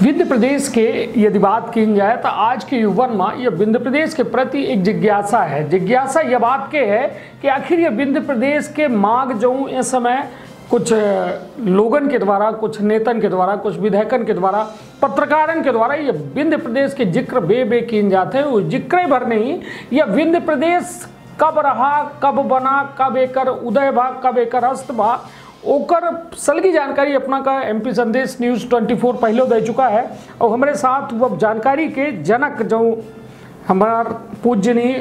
विंध्य प्रदेश के यदि बात की जाए तो आज के युवन में यह विंध्य प्रदेश के प्रति एक जिज्ञासा है। जिज्ञासा यह बात के है कि आखिर ये विंध्य प्रदेश के मांग जो इस समय कुछ लोगन के द्वारा, कुछ नेतन के द्वारा, कुछ विधायकन के द्वारा, पत्रकारन के द्वारा ये विंध्य प्रदेश के जिक्र बे किन जाते हैं। वो जिक्र भर नहीं, यह विंध्य प्रदेश कब रहा, कब बना, कब एकर उदय भा, कब एकर अस्त भा, ओकर सलगी जानकारी अपना का एमपी संदेश न्यूज़ 24 पहले दे चुका है। और हमारे साथ वह जानकारी के जनक जो हमार पूजनीय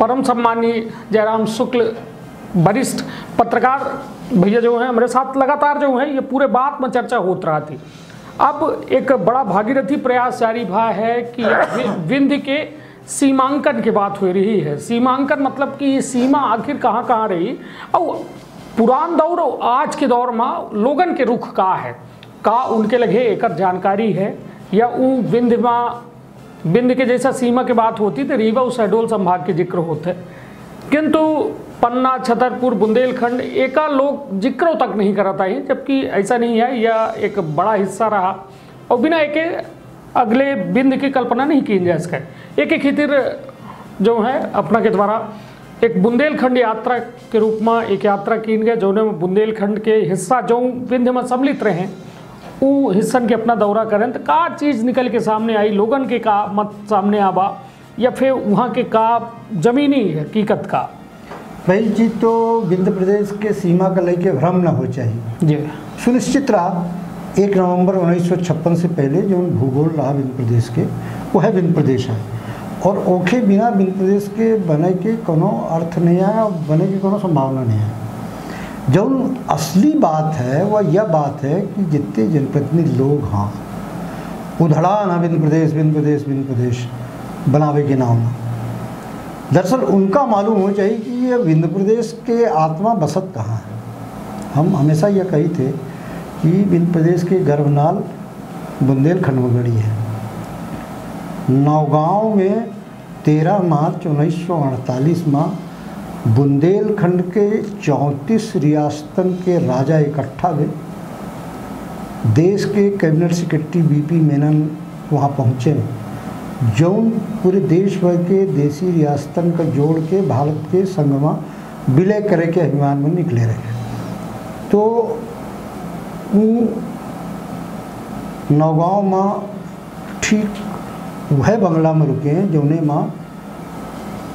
परम सम्मानीय जयराम शुक्ल वरिष्ठ पत्रकार भैया जो हैं हमारे साथ लगातार जो हैं ये पूरे बात में चर्चा होत रहा थी। अब एक बड़ा भागीरथी प्रयास जारी भा है कि विंध्य के सीमांकन की बात हो रही है। सीमांकन मतलब कि ये सीमा आखिर कहाँ कहाँ रही और पुरान दौर और आज के दौर में लोगन के रुख का है, का उनके लगे एक जानकारी है या वो विंध्य में विंध्य के जैसा सीमा की बात होती तो रीवा और शहडोल संभाग के जिक्र होते, किंतु पन्ना, छतरपुर, बुंदेलखंड एका लोग जिक्रों तक नहीं करता है, जबकि ऐसा नहीं है। यह एक बड़ा हिस्सा रहा और बिना एक अगले विंध्य की कल्पना नहीं की जा सके। एक खितिर जो है अपना के द्वारा एक बुंदेलखंड यात्रा के रूप में एक यात्रा की गए, जो बुंदेलखंड के हिस्सा जो विंध्य में सम्मिलित रहे वो हिस्सन के अपना दौरा करें तो का चीज़ निकल के सामने आई, लोगन के का मत सामने आवा या फिर वहाँ के का जमीनी हकीकत का। भाई जी, तो विंध्य प्रदेश के सीमा का लेके भ्रम न हो चाहिए जी। सुनिश्चित रहा 1 नवंबर 1956 से पहले जो भूगोल रहा विंध्य प्रदेश के वो है विंध्य प्रदेश है, और ओखे बिना विंध्य प्रदेश के बने के कोनो अर्थ नहीं है और बने की कोनो संभावना नहीं है। जो असली बात है वह यह बात है कि जितने जनप्रतिनिधि लोग हाँ उधड़ा ना विंध्य प्रदेश विंध्य प्रदेश विंध्य प्रदेश बनावे के नाम ना, दरअसल उनका मालूम हो चाहिए कि यह विंध्य प्रदेश के आत्मा बसत कहाँ है। हम हमेशा यह कही थे कि विंध्य प्रदेश के गर्भनाल बुंदेलखंड में गड़ी है। नौगांव में 13 मार्च 1948 में बुंदेलखंड के 34 रियासतन के राजा इकट्ठा हुए। देश के कैबिनेट सेक्रेटरी बीपी मेनन वहाँ पहुँचे, जो पूरे देश भर के देसी रियासतन का जोड़ के भारत के संग में विलय करे के अभिमान में निकले रहे। तो नौगांव में ठीक वह बंगला में रुके हैं जौने माँ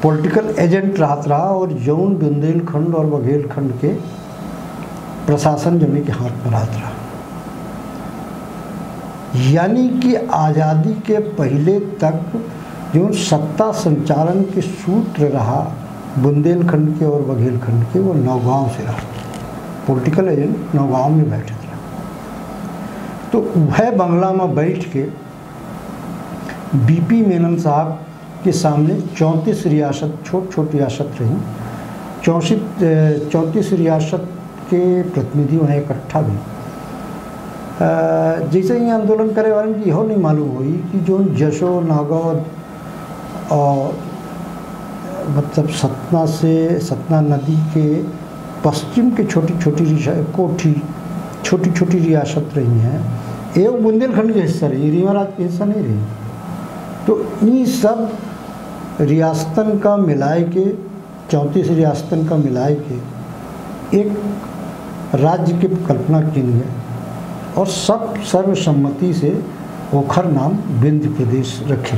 पॉलिटिकल एजेंट रहा और जौन बुंदेलखंड और बघेलखंड के प्रशासन जौने के हाथ में रहा। यानी कि आज़ादी के पहले तक जो सत्ता संचालन के सूत्र रहा बुंदेलखंड के और बघेलखंड के वो नौगांव से रहा। पॉलिटिकल एजेंट नौगांव में बैठे थे। तो वह बंगला में बैठ के बीपी मेनन साहब के सामने 34 रियासत छोट रियासत रही, 34 रियासत के प्रतिनिधि वहाँ इकट्ठा हुए। जैसे ही आंदोलन करे वाले की यह नहीं मालूम हुई कि जो जशो नागौर और मतलब सतना नदी के पश्चिम के छोटी छोटी रियासत रही हैं, ये बुंदेलखंड के हिस्सा रही, रीवा राज्य के हिस्सा नहीं रही। तो इन सब रियासतन का मिलाए के 34 रियासतन का मिलाए के एक राज्य की कल्पना की गई और सब सर्वसम्मति से ओखर नाम विंध्य प्रदेश रखे।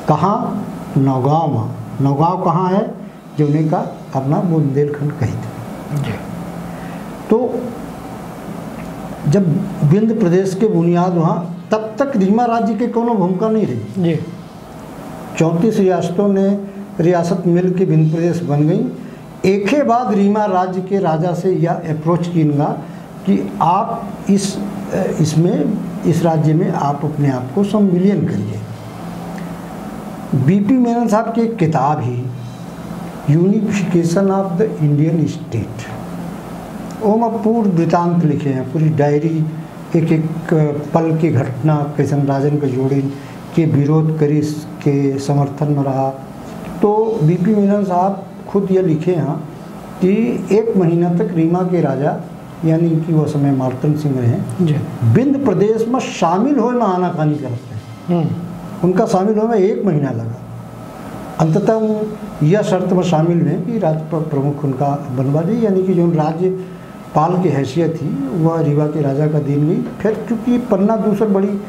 कहाँ? नौगांव में। नौगांव कहाँ है? जो उन्हें का अपना बुंदेलखंड कही थे। तो जब विंध्य प्रदेश के बुनियाद वहाँ तब तक रीवा राज्य के कोनो भूमिका नहीं रही जी। 34 रियासतों ने रियासत मिल के विंध्य प्रदेश बन गई। एक ही बाद रीवा राज्य के राजा से यह अप्रोच कीनगा कि आप इस राज्य में आप अपने आप को सम्मिलियन करिए। बीपी मेनन साहब की एक किताब ही unification of the Indian state, वो में पूर्ण वृतांत लिखे हैं, पूरी डायरी एक पल की घटना कैसन राजन के जोड़े के विरोध करी के समर्थन में रहा। तो बीपी मेनन साहब खुद ये लिखे हैं कि 1 महीना तक रीवा के राजा यानी कि वो समय मार्तंड सिंह रहे जी बिंद प्रदेश में शामिल हो में आनाकानी करते हैं। उनका शामिल हो में 1 महीना लगा। अंततः यह शर्त में शामिल हुए कि राज्य प्रमुख उनका बनवा दी, यानी कि जो राज्यपाल की हैसियत थी वह रीवा के राजा का दिन गई। फिर चूँकि पन्ना दूसरी बड़ी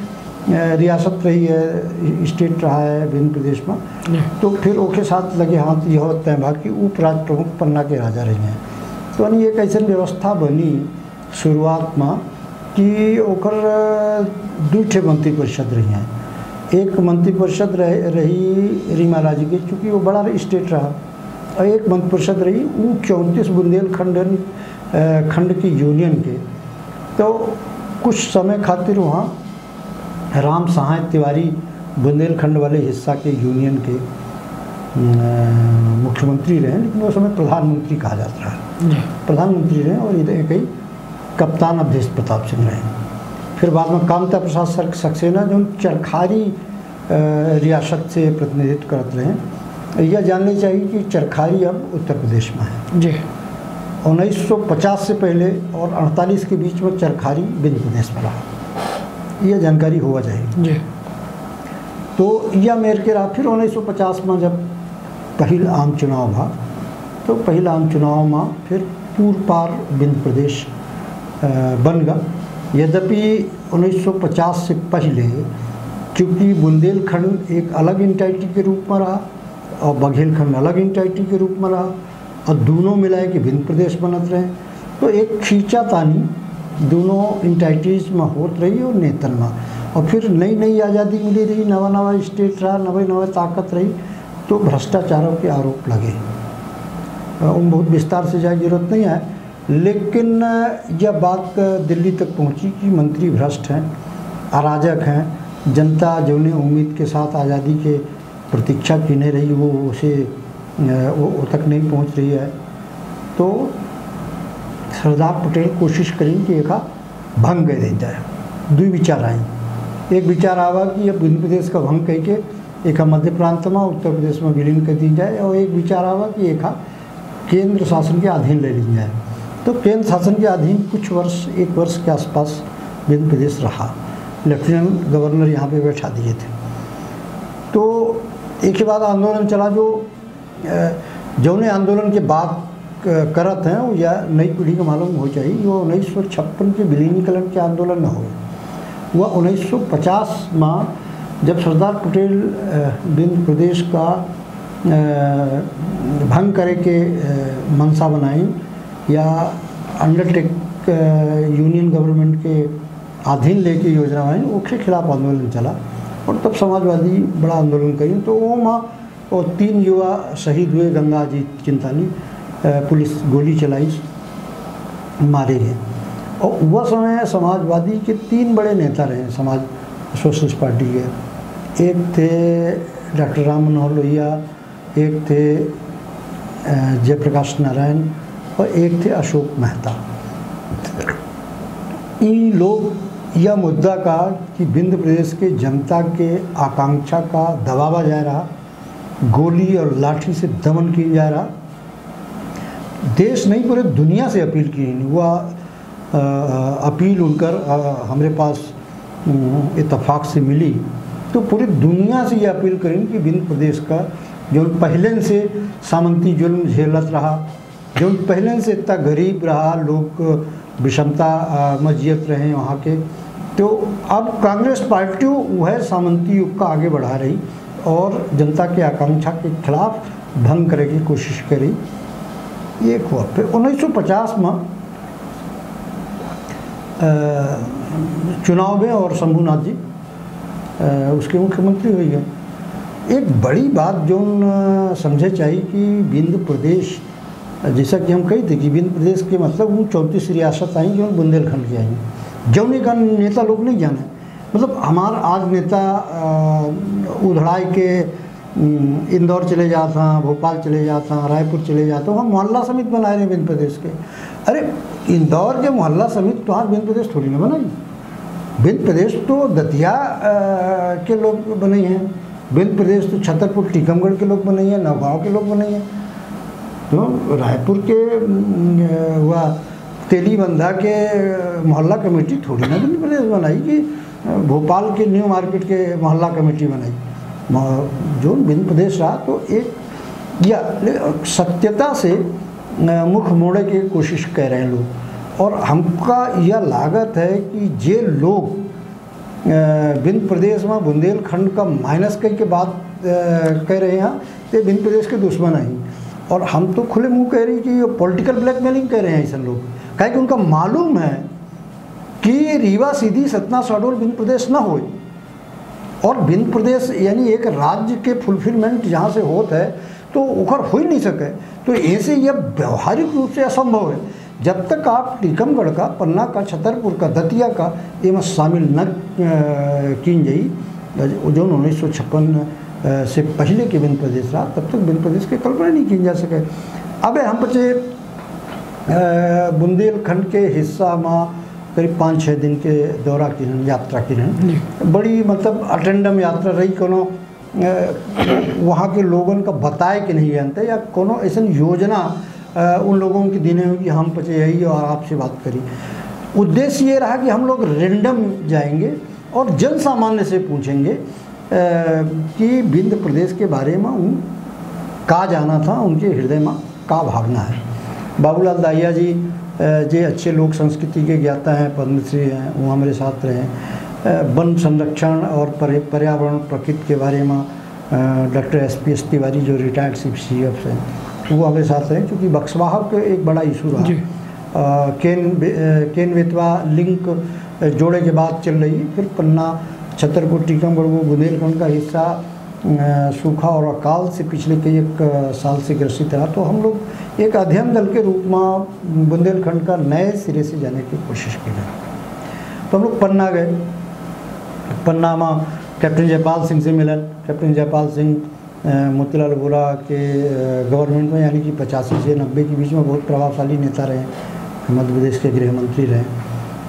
रियासत रही है, स्टेट रहा है बिंद प्रदेश में, तो फिर ओके साथ लगे हाथ यह तय भा कि उपराज प्रमुख पन्ना के राजा रहे हैं। तो यानी एक ऐसी व्यवस्था बनी शुरुआत में कि ओकर 2 मंत्री परिषद रही हैं। एक मंत्री परिषद रही रीवा राज्य के, चूँकि वो बड़ा स्टेट रहा, और एक मंत्री परिषद रही वो 34 बुंदेलखंड खंड की यूनियन के। तो कुछ समय खातिर वहाँ राम सहाय तिवारी बुंदेलखंड वाले हिस्सा के यूनियन के मुख्यमंत्री रहे, लेकिन उस समय प्रधानमंत्री कहा जाता रहा। प्रधानमंत्री रहे और इधर कई कप्तान अवधेश प्रताप सिंह रहे। फिर बाद में कामता प्रसाद सक्सेना जो चरखारी रियासत से प्रतिनिधित्व करते रहे। यह जानना चाहिए कि चरखारी अब उत्तर प्रदेश में है जी। 1950 से पहले और 48 के बीच में चरखारी बिंद प्रदेश में रहा, यह जानकारी होना चाहिए जी। तो यह मेर के रहा। फिर 1950 में जब पहला आम चुनाव हुआ, तो पहला आम चुनाव में फिर पूर्व पार बिंद प्रदेश बन गया। यद्यपि 1950 से पहले चूँकि बुंदेलखंड एक अलग इंटाइटी के रूप में रहा और बघेलखंड अलग इंटाइटी के रूप में रहा, और दोनों मिलाए कि बिंद प्रदेश बनत रहे, तो एक खींचातानी दोनों इंटाइटीज़ में होत रही और नेतन में। और फिर नई नई आज़ादी मिली रही, नवा नवा स्टेट रहा, नवा ताकत रही, तो भ्रष्टाचारों के आरोप लगे। उन बहुत विस्तार से जाए जरूरत नहीं है, लेकिन यह बात दिल्ली तक पहुंची कि मंत्री भ्रष्ट हैं, अराजक हैं। जनता जो ने उम्मीद के साथ आज़ादी के प्रतीक्षा कीने रही वो उसे वो तक नहीं पहुंच रही है। तो सरदार पटेल कोशिश करें कि एक भंग कर दी जाए। 2 विचार आई। एक विचार आवा कि अब बिंद प्रदेश का भंग कह के एक मध्य प्रांत में उत्तर प्रदेश में विलीन कर दी जाए, और एक विचार आवा कि एक केंद्र शासन के अधीन ले ली जाए। तो केंद्र शासन के अधीन कुछ वर्ष, 1 वर्ष के आसपास बिंद प्रदेश रहा। लेफ्टिनेंट गवर्नर यहाँ पे बैठा दिए थे। तो एक के बाद आंदोलन चला, जो ने आंदोलन के बाद करत हैं वो या नई पीढ़ी को मालूम हो चाहिए। वो 1956 के विलीनीकरण के आंदोलन न हो, वह 1950 में जब सरदार पटेल बिंद प्रदेश का भंग करे के मंशा बनाई या अंडरटेक यूनियन गवर्नमेंट के अधीन लेके योजना बनाई, उसके खिलाफ आंदोलन चला। और तब समाजवादी बड़ा आंदोलन करी, तो वो माँ और 3 युवा शहीद हुए। गंगा जी चिंताली पुलिस गोली चलाई, मारे गए। और वह समय समाजवादी के 3 बड़े नेता रहे समाज सोशलिस्ट पार्टी के। एक थे डॉक्टर राम मनोहर लोहिया, एक थे जयप्रकाश नारायण, और एक थे अशोक मेहता। इन लोग यह मुद्दा का कि बिंद प्रदेश के जनता के आकांक्षा का दबावा जा रहा, गोली और लाठी से दमन किया जा रहा। देश नहीं पूरे दुनिया से अपील की, वह अपील उनकर हमारे पास इत्तेफाक से मिली। तो पूरी दुनिया से ये अपील करें कि बिंद प्रदेश का जो पहले से सामंती जुल्म झेलत रहा, जो पहले से इतना गरीब रहा, लोग विषमता में जियत रहे वहाँ के, तो अब कांग्रेस पार्टी वह सामंती युग का आगे बढ़ा रही और जनता के आकांक्षा के खिलाफ भंग करने की कोशिश करी। ये हुआ। फिर 1950 में चुनाव में और शंभूनाथ जी उसके मुख्यमंत्री हुई गए। एक बड़ी बात जो समझे चाहिए कि बिंद प्रदेश, जैसा कि हम कही थे कि बिंद प्रदेश के मतलब वो 34 रियासत आई जो बुंदेलखंड की आई, जौने का नेता लोग नहीं जाने। मतलब हमारा आज नेता उधड़ाई के इंदौर चले जाता, भोपाल चले जाता, रायपुर चले जाता, वहाँ मोहल्ला समिति बनाए रहे बिंद प्रदेश के। अरे इंदौर के मोहल्ला समिति तो आज बिंद प्रदेश थोड़ी ना बनाई। बिंद प्रदेश तो दतिया के लोग बने हैं, बिंद प्रदेश तो छतरपुर टीकमगढ़ के लोग बने हैं, नौगांव के लोग बने हैं। तो रायपुर के हुआ तेलीबंधा के मोहल्ला कमेटी थोड़ी ना बिंद प्रदेश बनाई कि भोपाल के न्यू मार्केट के मोहल्ला कमेटी बनाई। जो बिंद प्रदेश रहा तो एक या सत्यता से मुख मोड़े की कोशिश कर रहे हैं लोग। और हमका यह लागत है कि जे लोग बिंद प्रदेश में बुंदेलखंड का माइनस के बात कह रहे हैं तो बिंद प्रदेश के दुश्मन हैं। और हम तो खुले मुंह कह रही कि ये पॉलिटिकल ब्लैकमेलिंग कह रहे हैं ऐसे लोग, कहे कि उनका मालूम है कि रीवा सीधी सतना शहडोल बिंद प्रदेश ना हो, और बिंद प्रदेश यानी एक राज्य के फुलफिलमेंट जहाँ से होता है तो उखर हो ही नहीं सके। तो ऐसे यह व्यवहारिक रूप से असंभव है जब तक आप टीकमगढ़ का, पन्ना का, छतरपुर का, दतिया का ये में शामिल न की जाई। जो 1956 से पहले के बिंद प्रदेश रहा तब तक बिंद प्रदेश की कल्पना नहीं की जा सके। अब हम बचे बुंदेलखंड के हिस्सा में करीब 5-6 दिन के दौरा की यात्रा की बड़ी मतलब अटेंडम यात्रा रही। कोनो वहाँ के लोगों का बताए कि नहीं जानते या कोनो ऐसा योजना उन लोगों की देने में कि हम पचे यही और आपसे बात करी। उद्देश्य ये रहा कि हम लोग रेंडम जाएंगे और जन सामान्य से पूछेंगे कि बिंद प्रदेश के बारे में उन का जाना था, उनके हृदय में का भावना है। बाबूलाल दाहिया जी जे अच्छे लोक संस्कृति के ज्ञाता हैं, पद्मश्री हैं, वो हमारे साथ रहे। वन संरक्षण और पर्यावरण प्रकृति के बारे में डॉक्टर SP तिवारी जो रिटायर्ड CF हैं वो हमारे साथ रहे, क्योंकि बक्सवाहा के एक बड़ा इशू रहा। केन बेतवा लिंक जोड़े के बाद चल रही, फिर पन्ना छतरपुर टीकमगढ़ वो बुंदेलखंड का हिस्सा सूखा और अकाल से पिछले कई एक साल से ग्रसित रहा। तो हम लोग एक अध्ययन दल के रूप में बुंदेलखंड का नए सिरे से जाने की कोशिश की गई। तो हम लोग पन्ना गए। पन्ना में कैप्टन जयपाल सिंह से मिलन। कैप्टन जयपाल सिंह मोतीलाल वोरा के गवर्नमेंट में यानी कि 85 से 90 के बीच में बहुत प्रभावशाली नेता रहे, मध्य प्रदेश के गृह मंत्री रहे।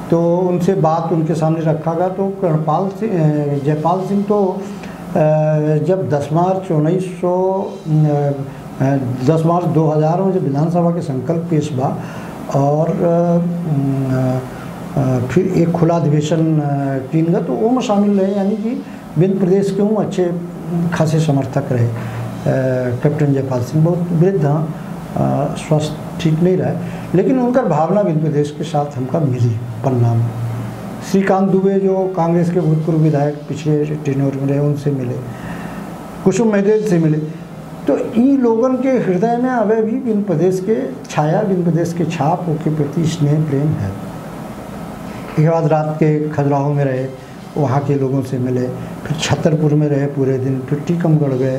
तो उनसे बात उनके सामने रखा गया। तो जयपाल सिंह तो जब 10 मार्च 2000 में जब विधानसभा के संकल्प पेश हुआ और फिर एक खुला अधिवेशन कीन गया तो वो में शामिल रहे, यानी कि बिंद प्रदेश के वो अच्छे खासे समर्थक रहे। कैप्टन जयपाल सिंह बहुत वृद्ध हाँ, स्वास्थ्य ठीक नहीं रहा, लेकिन उनका भावना बिंद प्रदेश के साथ हमका मिली। पन्ना में श्रीकांत दुबे जो कांग्रेस के भूतपूर्व विधायक पिछले टेन्योर में रहे, उनसे मिले। कुसुम महदेव से मिले। तो इन लोगों के हृदय में अभी भी बिंद प्रदेश के छाया, बिंद प्रदेश के छाप के प्रति स्नेह प्रेम है। एक बाद रात के खजुराहो में रहे, वहाँ के लोगों से मिले, फिर छतरपुर में रहे पूरे दिन, फिर टीकमगढ़ गए,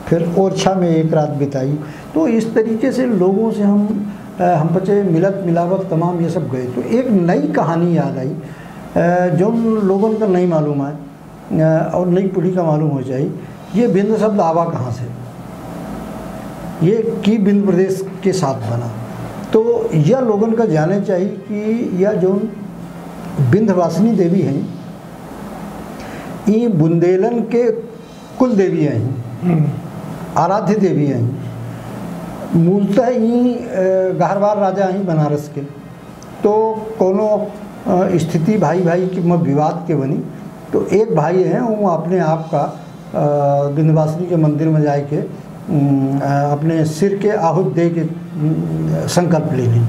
फिर ओरछा में एक रात बिताई। तो इस तरीके से लोगों से हम बचे मिलत मिलावत तमाम ये सब गए। तो एक नई कहानी याद आई जो लोगों का नहीं मालूम है और नई पीढ़ी का मालूम हो जाए। ये बिंद शब्द आवा कहाँ से, ये की बिंद प्रदेश के साथ बना। तो यह लोगों का जाने चाहिए कि यह जो विंध्यवासिनी देवी हैं ये बुंदेलन के कुल देवी हैं, आराध्य देवी हैं। मूलतः ही गहरवार राजा हैं बनारस के। तो कोनो स्थिति भाई भाई की विवाद के बनी, तो एक भाई हैं वो अपने आप का विंध्यवासिनी के मंदिर में जाए के अपने सिर के आहूत दे के संकल्प ले ली,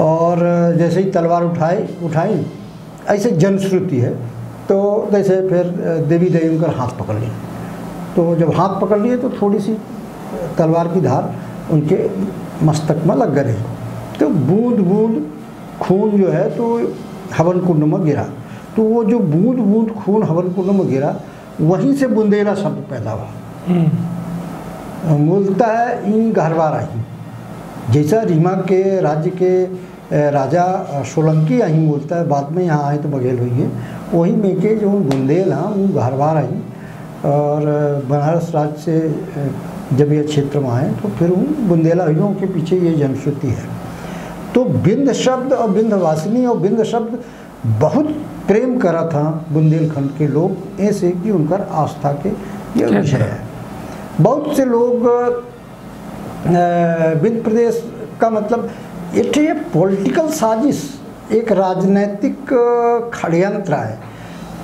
और जैसे ही तलवार उठाई ऐसे जनश्रुति है। तो जैसे फिर देवी उनका हाथ पकड़ ली। तो जब हाथ पकड़ लिए तो थोड़ी सी तलवार की धार उनके मस्तक में लग गई। तो बूंद बूंद खून जो है तो हवन कुंड में गिरा। तो वो जो बूंद बूंद खून हवन कुंड में गिरा, वहीं से बुंदेला शब्द पैदा हुआ। मूलतः इन गहरवार आई, जैसा रीमा के राज्य के राजा सोलंकी आई, मूलतः बाद में यहाँ आए तो बघेल हुई है, वही में के जो बुंदेल हाँ वो गहरवार आई। और बनारस राज्य से जब ये क्षेत्र में आए तो फिर उन बुंदेलाइयों के पीछे ये जनश्रुति है। तो बिंद शब्द और विंध्यवासिनी और बिंद शब्द बहुत प्रेम करा था बुंदेलखंड के लोग, ऐसे कि उनका आस्था के ये विषय है। बहुत से लोग बिंद प्रदेश का मतलब ये पॉलिटिकल साजिश, एक राजनीतिक षड्यंत्र है।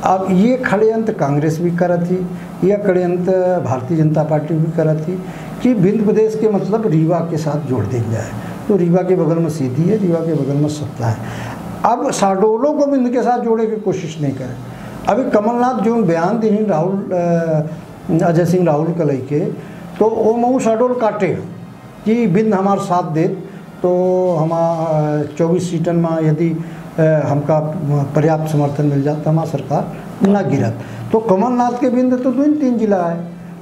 अब ये षड्यंत्र कांग्रेस भी करा थी, यह षड्यंत्र भारतीय जनता पार्टी भी करा थी कि विंध्य प्रदेश के मतलब रीवा के साथ जोड़ दिया जाए। तो रीवा के बगल में सीधी है, रीवा के बगल में सतना है। अब शहडोलों को विंध्य के साथ जोड़ने की कोशिश नहीं करें। अभी कमलनाथ जो बयान दी अजय सिंह राहुल के लेके, तो वो मऊ शहडोल काटे कि विंध्य हमारे साथ दे तो हम 24 सीटन में यदि हमका पर्याप्त समर्थन मिल जाता हमारा सरकार ना गिरत। तो कमलनाथ के विंध्य तो 2-3 जिला है,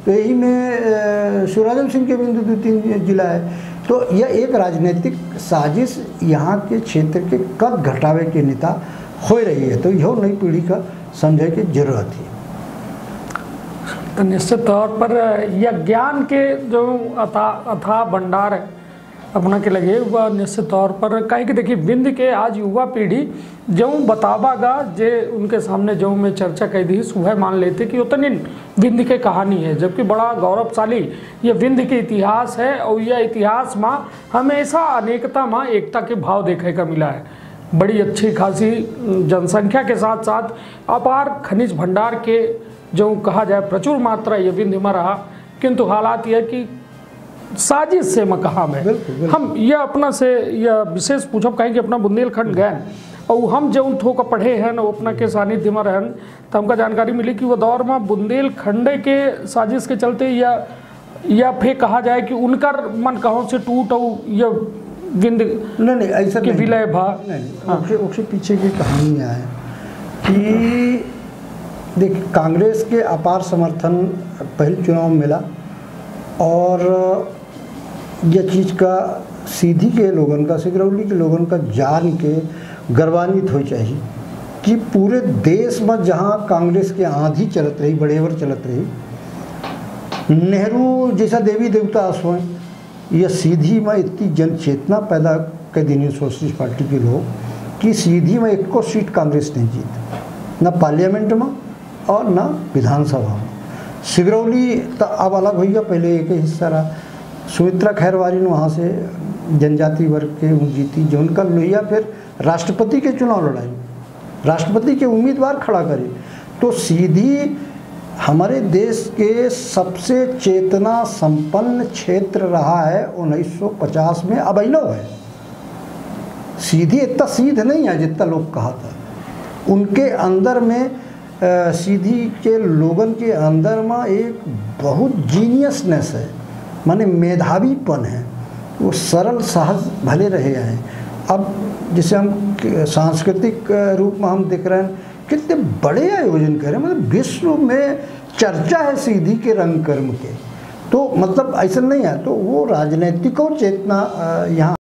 तो यही में शिवराजन सिंह के विंध्य 2-3 जिला है। तो यह एक राजनीतिक साजिश यहाँ के क्षेत्र के कद घटावे के नेता हो रही है। तो यह नई पीढ़ी का समझे की जरूरत है। तो निश्चित तौर पर यह ज्ञान के जो अथाह भंडार है अपना के लगे वह निश्चित तौर पर कहीं कि देखिए विंध्य के आज युवा पीढ़ी जो बतावागा जे उनके सामने जो मैं चर्चा कही दी वह मान लेते कि उतनी विंध्य के कहानी है, जबकि बड़ा गौरवशाली ये विंध्य के इतिहास है। और यह इतिहास में हमेशा अनेकता में एकता के भाव देखने का मिला है। बड़ी अच्छी खासी जनसंख्या के साथ साथ अपार खनिज भंडार के जो कहा जाए प्रचुर मात्रा ये विंध्य में रहा, किंतु हालात यह कि साजिश से मकाम है। हम यह अपना से यह विशेष पूछब कहें कि अपना बुंदेलखंड गए और हम जो थोक पढ़े हैं वो अपना के सानिध्य में रहन, तो हमका जानकारी मिली कि वो दौर में बुंदेलखंड के साजिश के चलते या फिर कहा जाए कि उनका मन कहों से टूट और यह विंध्य नहीं ऐसा के विलय भा। उसके पीछे की कहानी है कि देखिए कांग्रेस के अपार समर्थन पहले चुनाव में मिला और यह चीज़ का सीधी के लोगों का, सिगरौली के लोगों का जान के गर्वान्वित हो चाहिए कि पूरे देश में जहाँ कांग्रेस के आंधी चलत रही, बड़ेवर चलत रही, नेहरू जैसा देवी देवता आसों, यह सीधी में इतनी जन चेतना पैदा कर दी सोशलिस्ट पार्टी के लोग कि सीधी में 1 सीट कांग्रेस नहीं जीत, ना पार्लियामेंट में और ना विधानसभा में। सिगरौली तो अब अलग हुई, पहले एक हिस्सा रहा। सुमित्रा खैरवारी ने वहाँ से जनजाति वर्ग के जीती, जो उनका लोहिया फिर राष्ट्रपति के चुनाव लड़ाई, राष्ट्रपति के उम्मीदवार खड़ा करे। तो सीधी हमारे देश के सबसे चेतना संपन्न क्षेत्र रहा है 1950 में, अब अभिनव है। सीधी इतना सीध नहीं है जितना लोग कहा था। उनके अंदर में सीधी के लोगन के अंदर में एक बहुत जीनियसनेस है, माने मेधावीपन है। वो सरल सहज भले रहे हैं। अब जैसे हम सांस्कृतिक रूप में हम देख रहे हैं कितने बड़े आयोजन कर रहे हैं, मतलब विश्व में चर्चा है सीधी के रंग कर्म के। तो मतलब ऐसा नहीं है, तो वो राजनीतिक और चेतना यहाँ